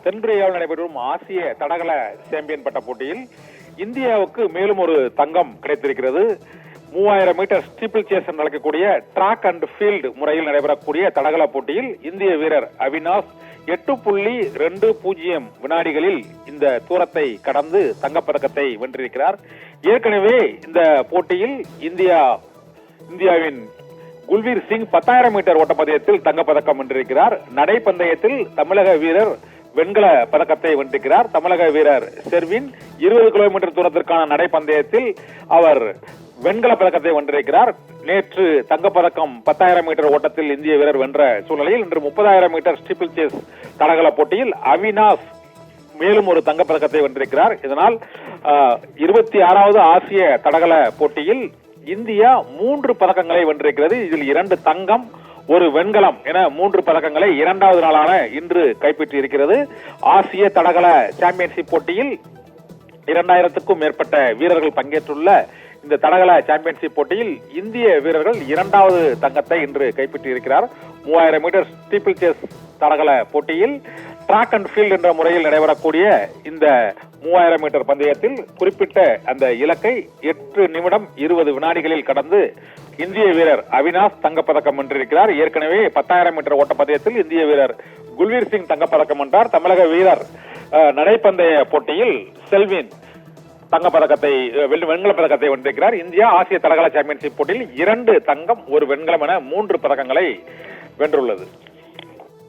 தென்கொரியாவில் நடைபெறும் ஆசிய தடகள சாம்பியன் பட்ட போட்டியில் இந்தியாவுக்கு மேலும் ஒரு தங்கம் கிடைத்திருக்கிறது. 3000 மீட்டர் ஸ்டீப்பிள் சேஸ் என்று அழைக்கக்கூடிய டிராக் அண்ட் ஃபீல்டு முறையில் நடைபெறக்கூடிய தடகள போட்டியில் இந்திய வீரர் அவினாஷ் 8.20 வினாடிகளில் இந்த தூரத்தை கடந்து தங்கப்பதக்கத்தை வென்றிருக்கிறார். ஏற்கனவே இந்த போட்டியில் இந்தியாவின் குல்வீர் சிங் 10,000 மீட்டர் ஓட்டப்பந்தயத்தில் தங்கப்பதக்கம் வென்றிருக்கிறார். நடைப்பந்தயத்தில் தமிழக வீரர் வெண்கல பதக்கத்தை வென்றிருக்கிறார். தமிழக வீரர் செர்வின் 20 கிலோமீட்டர் தூரத்திற்கான நடைப்பந்தயத்தில் அவர் வெண்கல பதக்கத்தை வென்றிருக்கிறார். நேற்று தங்கப்பதக்கம் 10,000 மீட்டர் ஓட்டத்தில் இந்திய வீரர் வென்ற சூழ்நிலையில் இன்று 30,000 மீட்டர் ஸ்டீப்பிள் சேஸ் தடகள போட்டியில் அவினாஷ் மேலும் ஒரு தங்கப்பதக்கத்தை வென்றிருக்கிறார். இதனால் 26வது ஆசிய தடகள போட்டியில் இந்தியா 3 பதக்கங்களை வென்றிருக்கிறது. இதில் 2 தங்கம் 1 வெண்கலம் என 3 பதக்கங்களை 2வது நாளான இன்று கைப்பற்றி இருக்கிறது. ஆசிய தடகள சாம்பியன்ஷிப் போட்டியில் 2000க்கும் மேற்பட்ட வீரர்கள் பங்கேற்றுள்ள இந்த தடகள சாம்பியன்ஷிப் போட்டியில் இந்திய வீரர்கள் 2வது தங்கத்தை இன்று கைப்பற்றி இருக்கிறார். 3000 மீட்டர் ஸ்டீப்பிள் சேஸ் தடகள போட்டியில் டிராக் அண்ட் ஃபீல்டு என்ற முறையில் நடைபெறக்கூடிய இந்த 3000 மீட்டர் பந்தயத்தில் குறிப்பிட்ட அந்த இலக்கை 8 நிமிடம் 20 வினாடிகளில் கடந்து இந்திய வீரர் அவினாஷ் தங்கப்பதக்கம் வென்றிருக்கிறார். ஏற்கனவே 10,000 மீட்டர் ஓட்டப்பந்தயத்தில் இந்திய வீரர் குல்வீர் சிங் தங்கப்பதக்கம் வென்றார். தமிழக வீரர் நடைப்பந்தய போட்டியில் செல்வின் தங்கப்பதக்கத்தை வெண்கல பதக்கத்தை வென்றிருக்கிறார். இந்தியா ஆசிய தடகள சாம்பியன்ஷிப் போட்டியில் 2 தங்கம் 1 வெண்கலம் என 3 பதக்கங்களை வென்றுள்ளது.